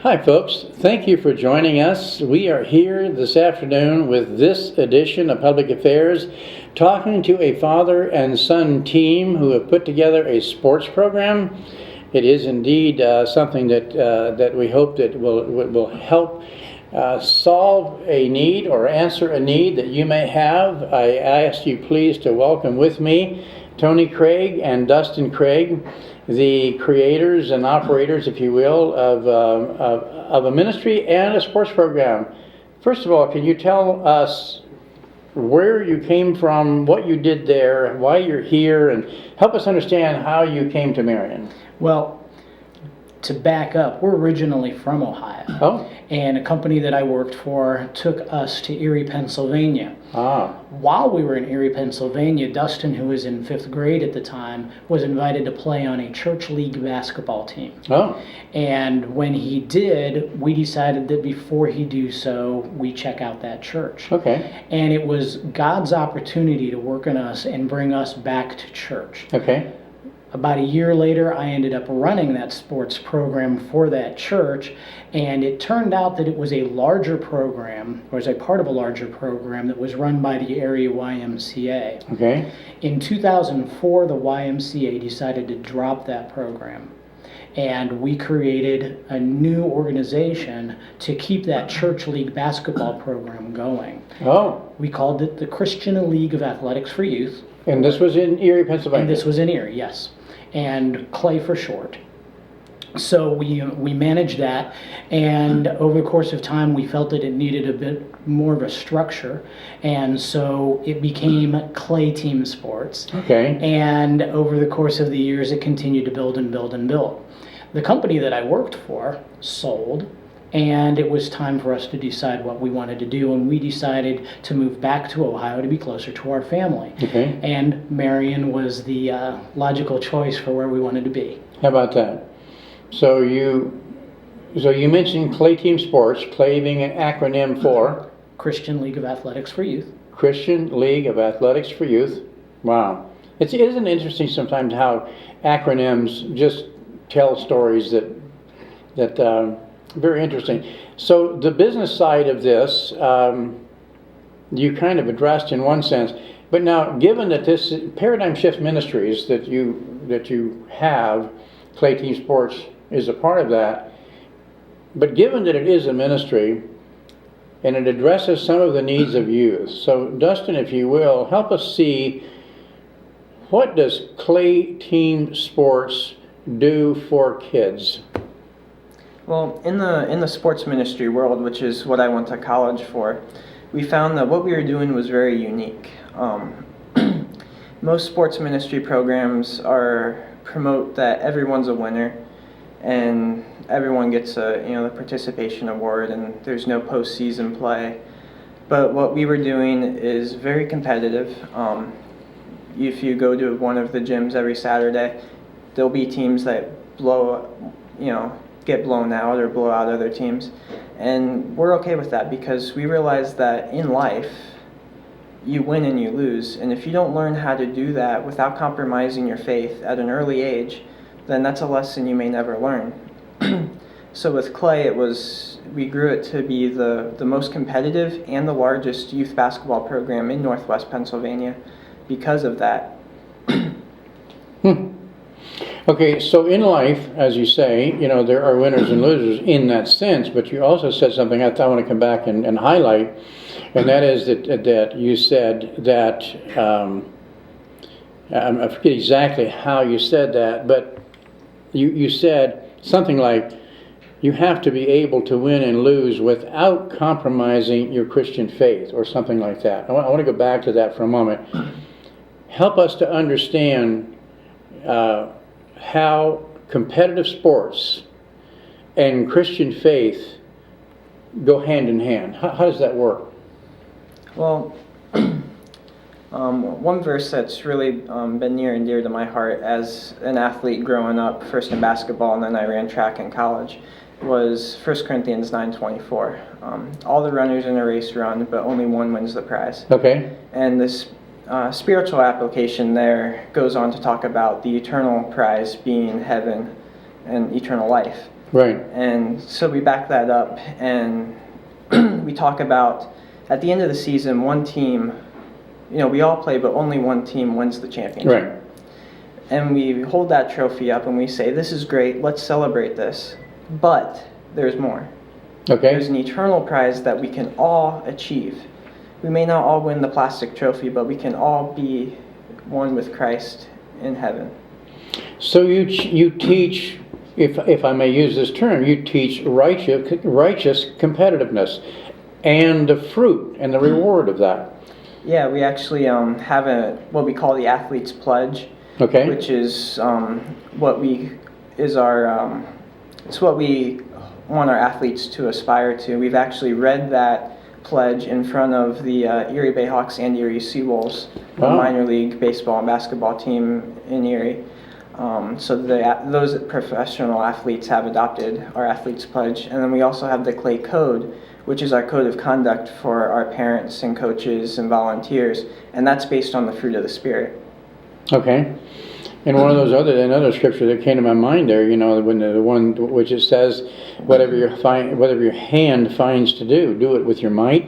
Hi folks, thank you for joining us. We are here this afternoon with this edition of Public Affairs, talking to a father and son team who have put together a sports program. It is indeed something that we hope that will help solve a need or answer a need that you may have. I ask you please to welcome with me Tony Craig and Dustin Craig, the creators and operators, if you will, of a ministry and a sports program. First of all, can you tell us where you came from, what you did there, why you're here, and help us understand how you came to Marion? Well, to back up, we're originally from Ohio. Oh. And a company that I worked for took us to Erie, Pennsylvania. Ah. While we were in Erie, Pennsylvania, Dustin, who was in 5th grade at the time, was invited to play on a church league basketball team. Oh. And when he did, we decided that before he do so, we check out that church. Okay. And it was God's opportunity to work on us and bring us back to church. Okay. About a year later, I ended up running that sports program for that church, and it turned out that it was a larger program, or was a part of a larger program that was run by the area YMCA. Okay. In 2004, the YMCA decided to drop that program, and we created a new organization to keep that church league basketball program going. Oh. We called it the Christian League of Athletics for Youth. And this was in Erie, Pennsylvania? And this was in Erie, yes. And Clay for short. So we managed that, and over the course of time we felt that it needed a bit more of a structure, and so it became Clay Team Sports. Okay. And over the course of the years it continued to build and build and build. The company that I worked for sold, and it was time for us to decide what we wanted to do, and we decided to move back to Ohio to be closer to our family. Okay. And Marion was the logical choice for where we wanted to be. How about that? So you mentioned Clay Team Sports, Clay being an acronym for? Christian League of Athletics for Youth. Christian League of Athletics for Youth. Wow. Isn't it interesting sometimes how acronyms just tell stories that very interesting. So the business side of this, you kind of addressed in one sense, but now given that this Paradigm Shift Ministries that you have, Clay Team Sports is a part of that, but given that it is a ministry and it addresses some of the needs of youth. So Dustin, if you will, help us see, what does Clay Team Sports do for kids? Well, in the sports ministry world, which is what I went to college for, we found that what we were doing was very unique. Most sports ministry programs promote that everyone's a winner, and everyone gets the participation award, and there's no postseason play. But what we were doing is very competitive. If you go to one of the gyms every Saturday, there'll be teams that get blown out or blow out other teams, and we're okay with that because we realize that in life you win and you lose, and if you don't learn how to do that without compromising your faith at an early age, then that's a lesson you may never learn. So with Clay, we grew it to be the most competitive and the largest youth basketball program in Northwest Pennsylvania because of that. Okay, so in life, as you say, there are winners and losers in that sense, but you also said something I want to come back and highlight, and that is that you said that, I forget exactly how you said that, but you said something like, you have to be able to win and lose without compromising your Christian faith, or something like that. I want to go back to that for a moment. Help us to understand how competitive sports and Christian faith go hand in hand. How does that work? Well, one verse that's really been near and dear to my heart as an athlete growing up, first in basketball and then I ran track in college, was 1 Corinthians 9:24. All the runners in a race run, but only one wins the prize. Okay. And this spiritual application there goes on to talk about the eternal prize being heaven and eternal life. Right. And so we back that up, and we talk about at the end of the season, one team, we all play, but only one team wins the championship. Right. And we hold that trophy up and we say, this is great, let's celebrate this. But there's more. Okay. There's an eternal prize that we can all achieve. We may not all win the plastic trophy, but we can all be one with Christ in heaven. So you teach, if I may use this term, you teach righteous competitiveness and the fruit and the reward of that. Yeah, we actually have what we call the athlete's pledge, Okay. which is what we want our athletes to aspire to. We've actually read that pledge in front of the Erie Bayhawks and Erie Seawolves, the Wow. minor league baseball and basketball team in Erie. So those professional athletes have adopted our athlete's pledge. And then we also have the Clay Code, which is our code of conduct for our parents and coaches and volunteers. And that's based on the fruit of the Spirit. Okay. And another scripture that came to my mind there, when the one which it says, whatever your hand finds to do it with your might,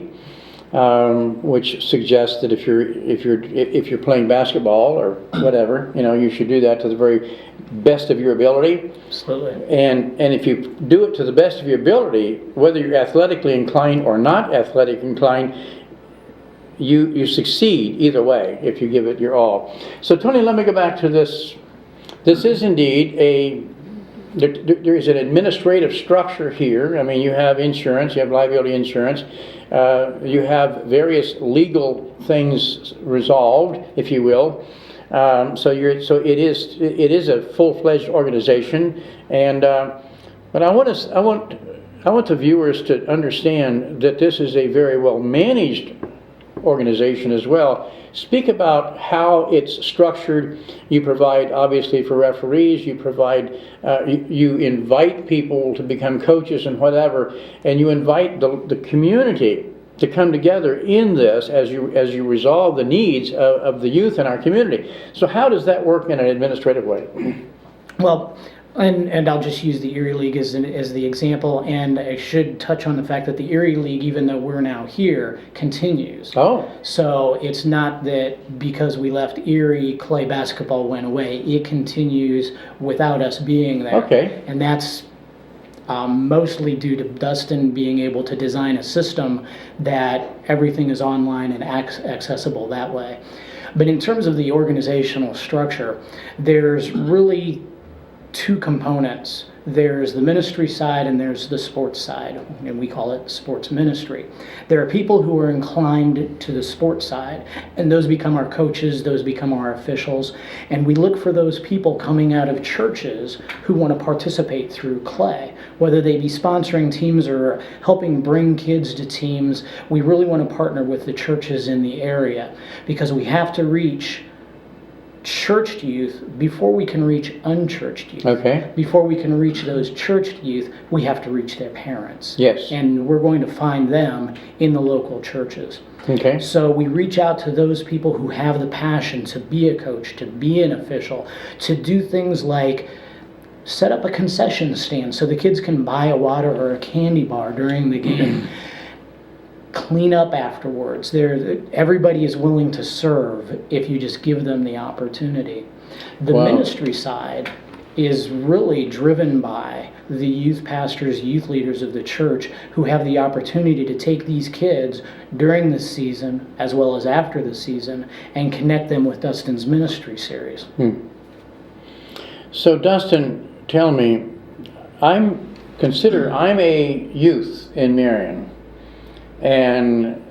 which suggests that if you're playing basketball or whatever, you should do that to the very best of your ability. Absolutely. And if you do it to the best of your ability, whether you're athletically inclined or not athletic inclined, you succeed either way if you give it your all. So Tony, let me go back to this. This is indeed there is an administrative structure here. I mean, you have insurance, you have liability insurance, you have various legal things resolved, if you will. So it is a full-fledged organization, and but I want the viewers to understand that this is a very well managed organization as well. Speak about how it's structured. You provide, obviously, for referees. You provide, you invite people to become coaches and whatever, and you invite the community to come together in this as you resolve the needs of the youth in our community. So how does that work in an administrative way? Well, and I'll just use the Erie League as the example, and I should touch on the fact that the Erie League, even though we're now here, continues. Oh. So it's not that because we left Erie, Clay basketball went away. It continues without us being there. Okay. And that's mostly due to Dustin being able to design a system that everything is online and accessible that way. But in terms of the organizational structure, there's really two components. There's the ministry side and there's the sports side, and we call it sports ministry. There are people who are inclined to the sports side, and those become our coaches, those become our officials, and we look for those people coming out of churches who want to participate through Clay, whether they be sponsoring teams or helping bring kids to teams. We really want to partner with the churches in the area because we have to reach churched youth before we can reach unchurched youth. Okay. Before we can reach those churched youth, we have to reach their parents. Yes. And we're going to find them in the local churches. Okay. So we reach out to those people who have the passion to be a coach, to be an official, to do things like set up a concession stand so the kids can buy a water or a candy bar during the game. Clean up afterwards. Everybody is willing to serve if you just give them the opportunity. The Wow. ministry side is really driven by the youth pastors, youth leaders of the church who have the opportunity to take these kids during the season as well as after the season and connect them with Dustin's ministry series. So Dustin, tell me, I'm a youth in Marion. And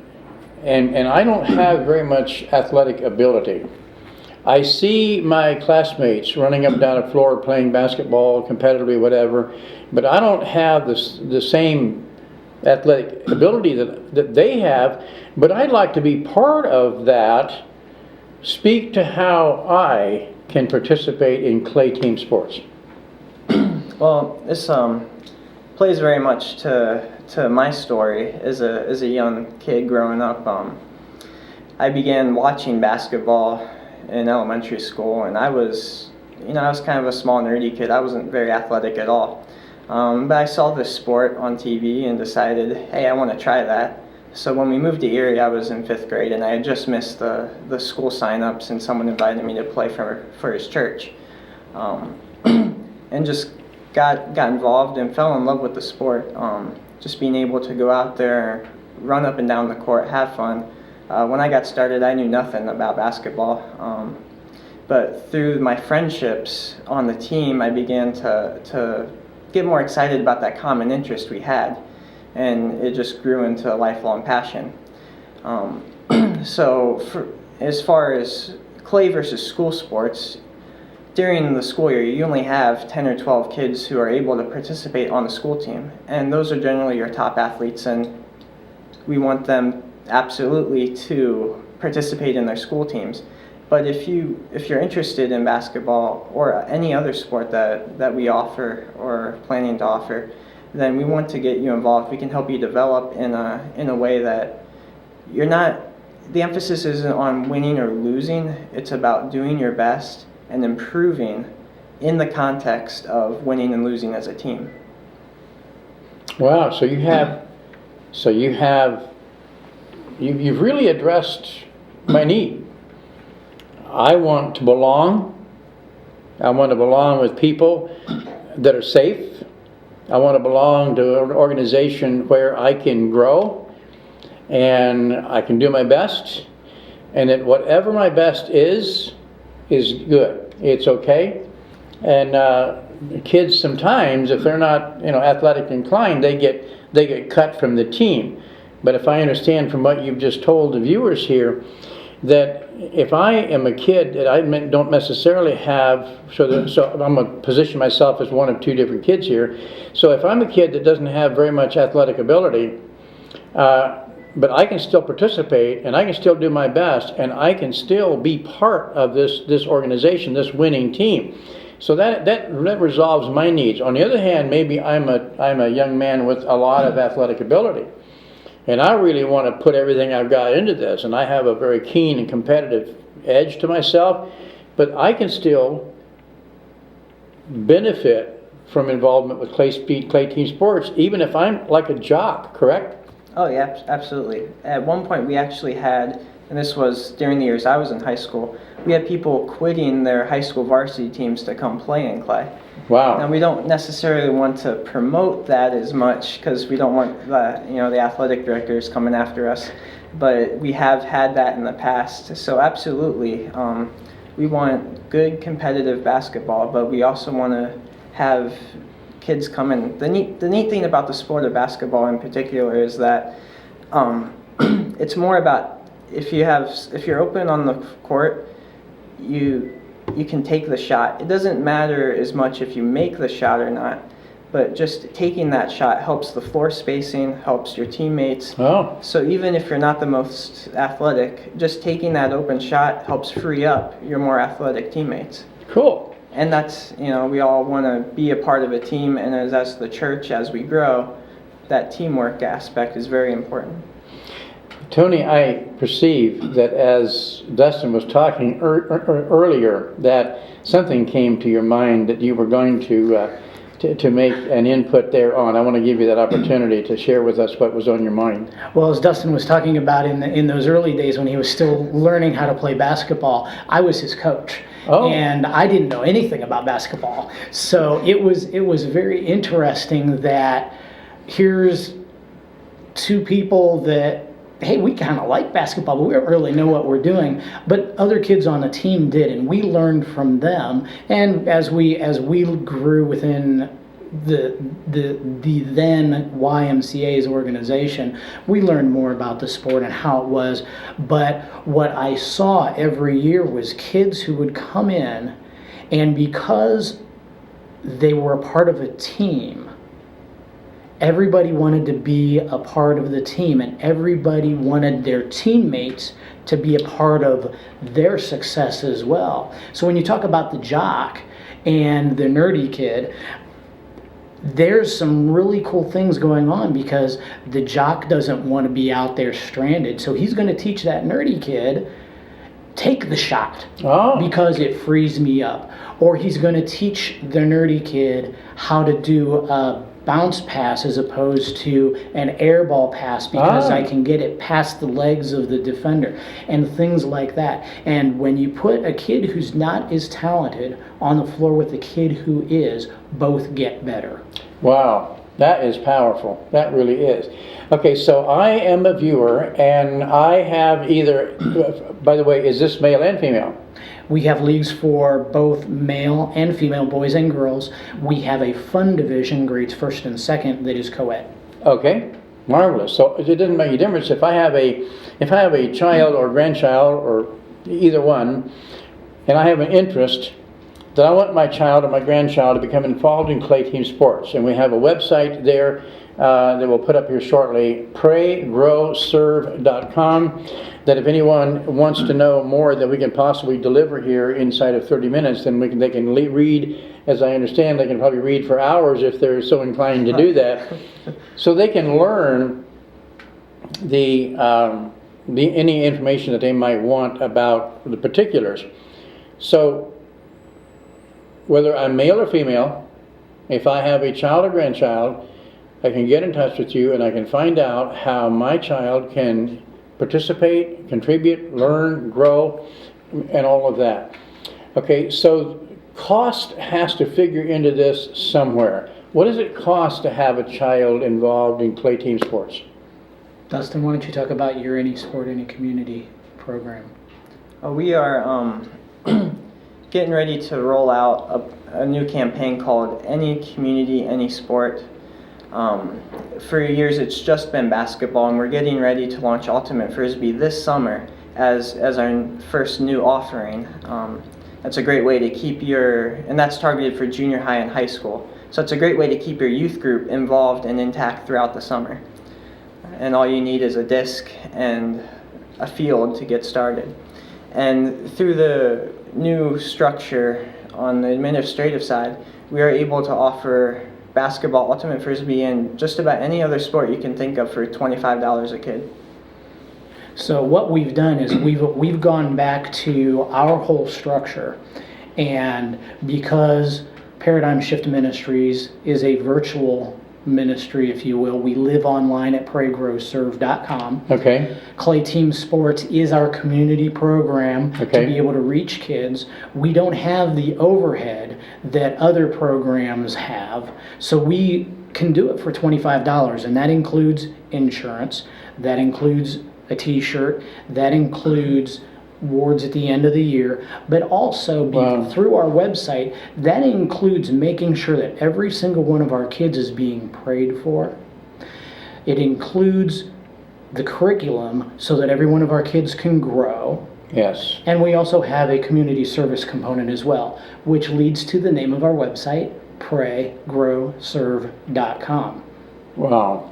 I don't have very much athletic ability. I see my classmates running up and down the floor playing basketball competitively, whatever, but I don't have the same athletic ability that they have. But I'd like to be part of that. Speak to how I can participate in Clay team sports. Well, this plays very much to my story as a young kid growing up. I began watching basketball in elementary school, and I was kind of a small nerdy kid. I wasn't very athletic at all. But I saw this sport on TV and decided, hey, I want to try that. So when we moved to Erie, I was in 5th grade, and I had just missed the school sign-ups, and someone invited me to play for his church. And just got involved and fell in love with the sport. Just being able to go out there, run up and down the court, have fun. When I got started, I knew nothing about basketball. But through my friendships on the team, I began to get more excited about that common interest we had. And it just grew into a lifelong passion. As far as clay versus school sports, during the school year, you only have 10 or 12 kids who are able to participate on the school team. And those are generally your top athletes, and we want them absolutely to participate in their school teams. But if you're interested in basketball or any other sport that we offer or planning to offer, then we want to get you involved. We can help you develop in a way that you're not, the emphasis isn't on winning or losing, it's about doing your best and improving in the context of winning and losing as a team. Wow, you've really addressed my need. I want to belong. I want to belong with people that are safe. I want to belong to an organization where I can grow and I can do my best, and that whatever my best is good. It's okay. And kids sometimes, if they're not athletic inclined, they get cut from the team. But if I understand from what you've just told the viewers here, that if I am a kid that I don't necessarily have, so I'm going to position myself as one of two different kids here. So if I'm a kid that doesn't have very much athletic ability, but I can still participate and I can still do my best and I can still be part of this organization, this winning team. So that resolves my needs. On the other hand, maybe I'm a young man with a lot of athletic ability, and I really want to put everything I've got into this, and I have a very keen and competitive edge to myself, but I can still benefit from involvement with clay team sports, even if I'm like a jock, correct? Oh yeah, absolutely. At one point we actually had, and this was during the years I was in high school, we had people quitting their high school varsity teams to come play in clay. Wow. Now we don't necessarily want to promote that as much because we don't want the athletic directors coming after us, but we have had that in the past. So absolutely, we want good competitive basketball, but we also want to have kids come in. The neat thing about the sport of basketball in particular is that it's more about if you're open on the court, you can take the shot. It doesn't matter as much if you make the shot or not, but just taking that shot helps the floor spacing, helps your teammates. Oh. So even if you're not the most athletic, just taking that open shot helps free up your more athletic teammates. Cool. And that's, we all want to be a part of a team, and as the church, as we grow, that teamwork aspect is very important. Tony, I perceive that as Dustin was talking earlier, that something came to your mind that you were going to make an input there on. I want to give you that opportunity to share with us what was on your mind. Well, as Dustin was talking about in those early days when he was still learning how to play basketball, I was his coach. Oh. And I didn't know anything about basketball. So it was very interesting that here's two people that, hey, we kind of like basketball, but we don't really know what we're doing. But other kids on the team did, and we learned from them. And as we grew within the then YMCA's organization, we learned more about the sport and how it was. But what I saw every year was kids who would come in, and because they were a part of a team, everybody wanted to be a part of the team, and everybody wanted their teammates to be a part of their success as well. So when you talk about the jock and the nerdy kid, there's some really cool things going on because the jock doesn't want to be out there stranded. So he's going to teach that nerdy kid take the shot Oh. because it frees me up. Or he's going to teach the nerdy kid how to do a bounce pass as opposed to an air ball pass because I can get it past the legs of the defender and things like that. And when you put a kid who's not as talented on the floor with a kid who is, both get better. Wow, that is powerful. That really is. Okay, so I am a viewer, and I have either, by the way, is this male and female? We have leagues for both male and female, boys and girls. We have a fun division, grades 1st and 2nd, that is co-ed. Okay, marvelous. So it doesn't make a difference if I have a child or grandchild or either one, and I have an interest that I want my child or my grandchild to become involved in clay team sports. And we have a website there that we'll put up here shortly, praygrowserve.com, that if anyone wants to know more that we can possibly deliver here inside of 30 minutes, then they can read, as I understand, they can probably read for hours if they're so inclined to do that. So they can learn any information that they might want about the particulars. So whether I'm male or female, if I have a child or grandchild, I can get in touch with you and I can find out how my child can participate, contribute, learn, grow, and all of that. Okay, so cost has to figure into this somewhere. What does it cost to have a child involved in clay team sports? Dustin, why don't you talk about your Any Sport, Any Community program? We are getting ready to roll out a new campaign called Any Community, Any Sport. For years it's just been basketball, and we're getting ready to launch Ultimate Frisbee this summer as our first new offering. That's a great way to keep and that's targeted for junior high and high school. So it's a great way to keep your youth group involved and intact throughout the summer. And all you need is a disc and a field to get started. And through the new structure on the administrative side, we are able to offer basketball, ultimate frisbee, and just about any other sport you can think of for $25 a kid. So what we've done is we've gone back to our whole structure, and because Paradigm Shift Ministries is a virtual ministry, if you will, we live online at praygrowserve.com. Okay. Clay Team Sports is our community program to be able to reach kids. We don't have the overhead that other programs have, so we can do it for $25, and that includes insurance, that includes a t-shirt, that includes awards at the end of the year, but also through our website, that includes making sure that every single one of our kids is being prayed for. It includes the curriculum so that every one of our kids can grow. Yes. And we also have a community service component as well, which leads to the name of our website, praygrowserve.com. Wow.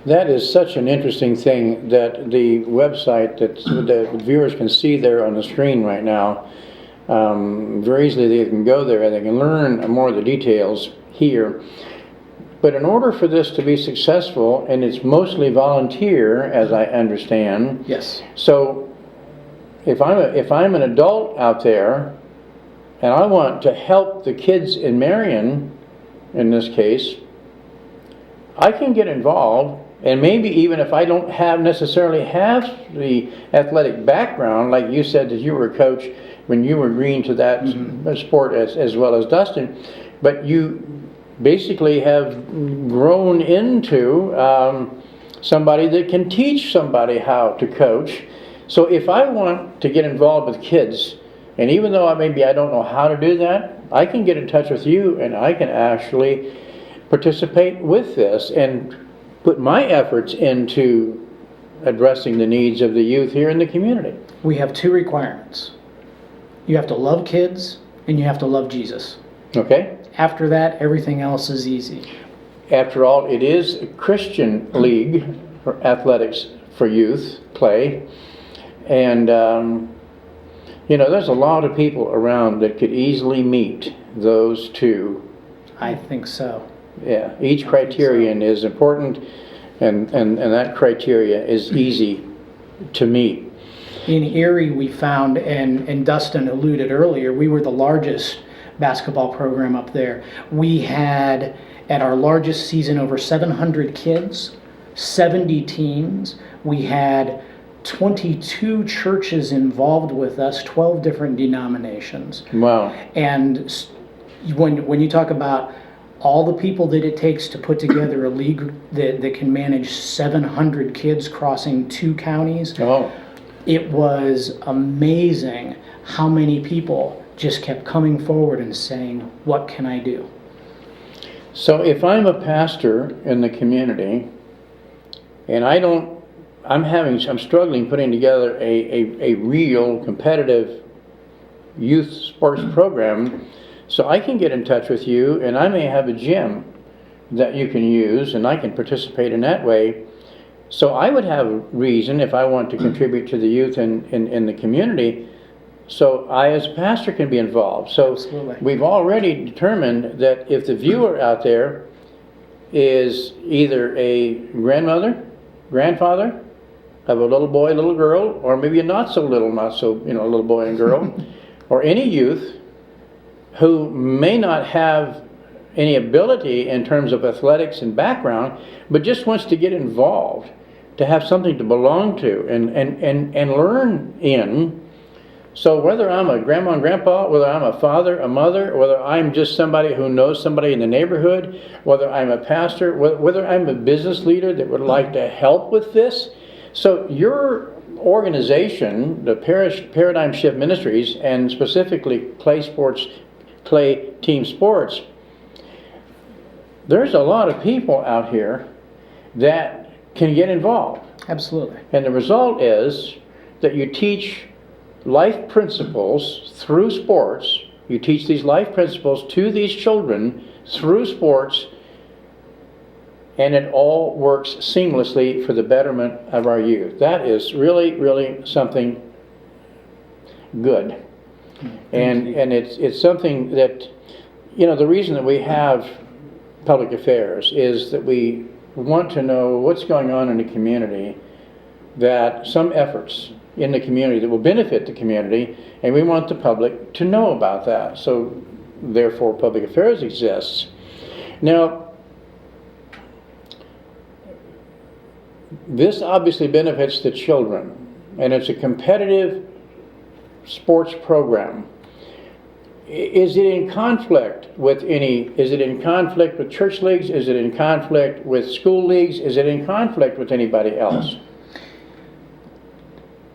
That is such an interesting thing, that the website that the viewers can see there on the screen right now, very easily they can go there and they can learn more of the details here. But in order for this to be successful, and it's mostly volunteer, as I understand. Yes. So if I'm an adult out there and I want to help the kids in Marion, in this case, I can get involved. And maybe even if I don't necessarily have the athletic background, like you said that you were a coach when you were green to that sport as well as Dustin, but you basically have grown into somebody that can teach somebody how to coach. So if I want to get involved with kids, and even though maybe I don't know how to do that, I can get in touch with you and I can actually participate with this and put my efforts into addressing the needs of the youth here in the community. We have two requirements. You have to love kids and you have to love Jesus. Okay. After that, everything else is easy. After all, it is a Christian league for athletics for youth play. And, there's a lot of people around that could easily meet those two. I think so. Yeah, each criterion is important, and that criteria is easy to meet. In Erie, we found, and Dustin alluded earlier, we were the largest basketball program up there. We had, at our largest season, over 700 kids, 70 teams. We had 22 churches involved with us, 12 different denominations. Wow. And when you talk about all the people that it takes to put together a league that can manage 700 kids crossing 2 counties, Oh. it was amazing how many people just kept coming forward and saying, what can I do? So if I'm a pastor in the community and I'm struggling putting together a real competitive youth sports program, so I can get in touch with you, and I may have a gym that you can use, and I can participate in that way. So I would have a reason, if I want to contribute to the youth in the community, so I as a pastor can be involved. So Absolutely. We've already determined that if the viewer out there is either a grandmother, grandfather of a little boy, little girl, or maybe a not so little boy and girl, or any youth who may not have any ability in terms of athletics and background, but just wants to get involved, to have something to belong to and learn in. So whether I'm a grandma and grandpa, whether I'm a father, a mother, whether I'm just somebody who knows somebody in the neighborhood, whether I'm a pastor, whether I'm a business leader that would like to help with this. So your organization, the Paradigm Shift Ministries, and specifically Clay Team Sports, there's a lot of people out here that can get involved. Absolutely. And the result is that you teach life principles through sports. You teach these life principles to these children through sports, and it all works seamlessly for the betterment of our youth. That is really, really something good. And it's something that, the reason that we have public affairs is that we want to know what's going on in the community, that some efforts in the community that will benefit the community, and we want the public to know about that. So therefore public affairs exists. Now, this obviously benefits the children, and it's a competitive sports program. Is it in conflict with church leagues? Is it in conflict with school leagues? Is it in conflict with anybody else?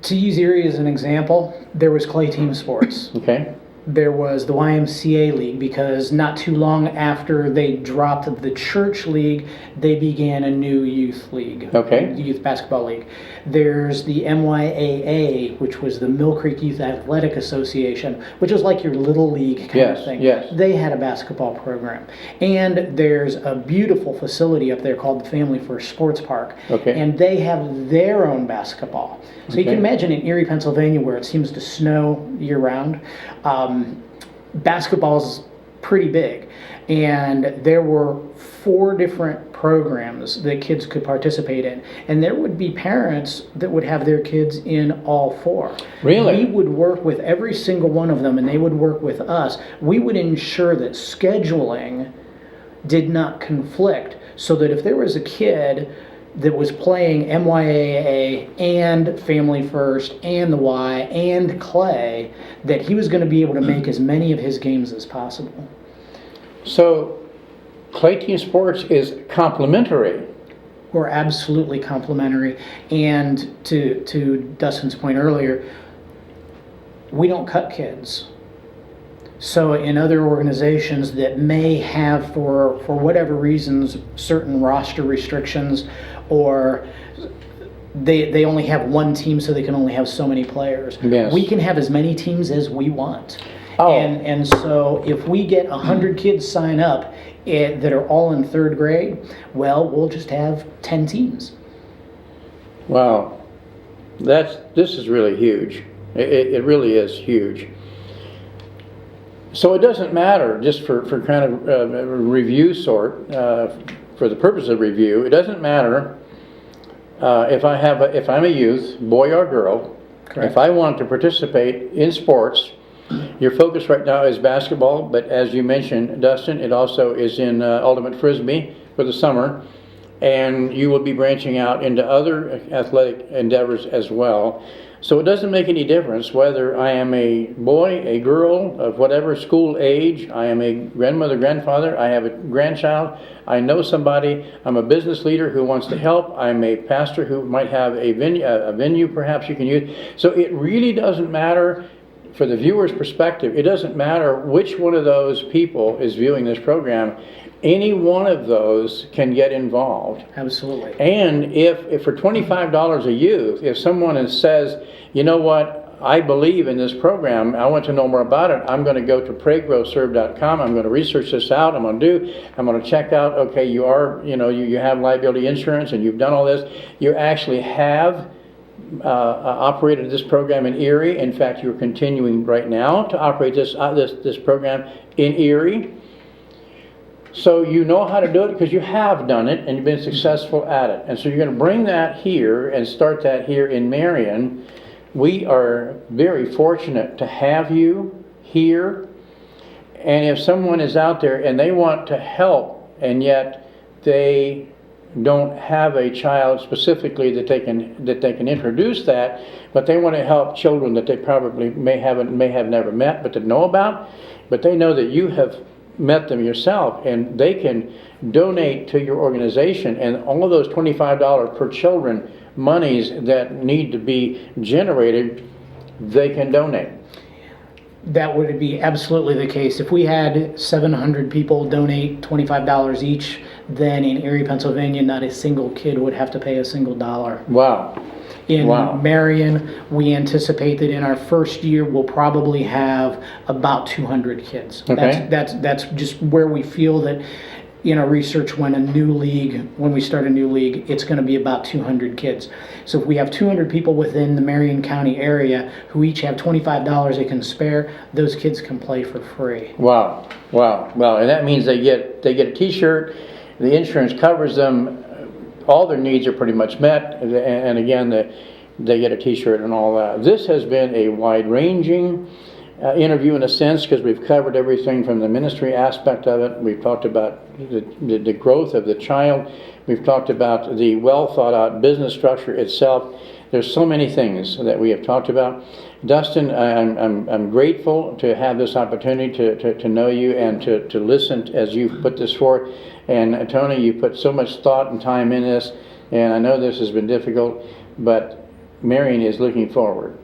To use Erie as an example, there was Clay Team Sports. Okay. There was the YMCA League, because not too long after they dropped the church league, they began a new youth league. Okay. Youth basketball league. There's the MYAA, which was the Mill Creek Youth Athletic Association, which was like your little league kind of thing. Yes. They had a basketball program. And there's a beautiful facility up there called the Family First Sports Park. Okay. And they have their own basketball. So you can imagine in Erie, Pennsylvania, where it seems to snow year-round, basketball's pretty big. And there were 4 different programs that kids could participate in. And there would be parents that would have their kids in all 4. Really? We would work with every single one of them, and they would work with us. We would ensure that scheduling did not conflict, so that if there was a kid that was playing MYAA and Family First and the Y and Clay, that he was going to be able to make as many of his games as possible. So Clay Team Sports is complementary. We're absolutely complementary. And to Dustin's point earlier, we don't cut kids. So in other organizations that may have, for whatever reasons, certain roster restrictions, or they only have one team, so they can only have so many players. Yes. We can have as many teams as we want. Oh. And so if we get 100 kids sign up that are all in 3rd grade, well, we'll just have 10 teams. Wow. This is really huge. It really is huge. So it doesn't matter, just for kind of a review sort, for the purpose of review, it doesn't matter if I'm a youth, boy or girl, Correct. If I want to participate in sports, your focus right now is basketball, but as you mentioned, Dustin, it also is in ultimate frisbee for the summer, and you will be branching out into other athletic endeavors as well. So it doesn't make any difference whether I am a boy, a girl, of whatever school age, I am a grandmother, grandfather, I have a grandchild, I know somebody, I'm a business leader who wants to help, I'm a pastor who might have a venue perhaps you can use. So it really doesn't matter. For the viewer's perspective, it doesn't matter which one of those people is viewing this program. Any one of those can get involved. Absolutely. And if for $25 a youth, if someone says, you know what, I believe in this program, I want to know more about it, I'm going to go to PrayGrowServe.com, I'm going to research this out, I'm going to check out, okay, you have liability insurance and you've done all this, you actually have operated this program in Erie. In fact, you're continuing right now to operate this program in Erie. So you know how to do it because you have done it and you've been successful at it. And so you're going to bring that here and start that here in Marion. We are very fortunate to have you here. And if someone is out there and they want to help and yet they don't have a child specifically that they can introduce that, but they want to help children that they probably may have never met but to know about, but they know that you have met them yourself and they can donate to your organization, and all of those $25 per children monies that need to be generated, they can donate. That would be absolutely the case. If we had 700 people donate $25 each, then in Erie, Pennsylvania, not a single kid would have to pay a single dollar. Wow. In Wow. Marion, we anticipate that in our first year, we'll probably have about 200 kids. Okay. That's just where we feel that in our research when we start a new league, it's going to be about 200 kids. So if we have 200 people within the Marion County area who each have $25 they can spare, those kids can play for free. Wow. And that means they get a t-shirt, the insurance covers them, all their needs are pretty much met, and again, they get a t-shirt and all that. This has been a wide-ranging interview in a sense, because we've covered everything from the ministry aspect of it. We've talked about the growth of the child. We've talked about the well thought out business structure itself. There's so many things that we have talked about. Dustin, I'm grateful to have this opportunity to know you and to listen as you've put this forth. And Tony, you put so much thought and time in this, and I know this has been difficult, but Marion is looking forward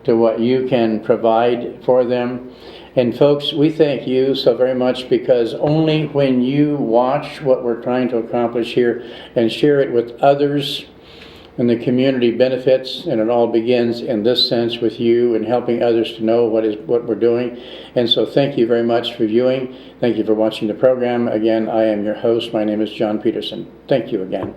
to what you can provide for them. And folks, we thank you so very much, because only when you watch what we're trying to accomplish here and share it with others, and the community benefits, and it all begins in this sense with you and helping others to know what we're doing. And so thank you very much for viewing. Thank you for watching the program. Again, I am your host. My name is John Peterson. Thank you again.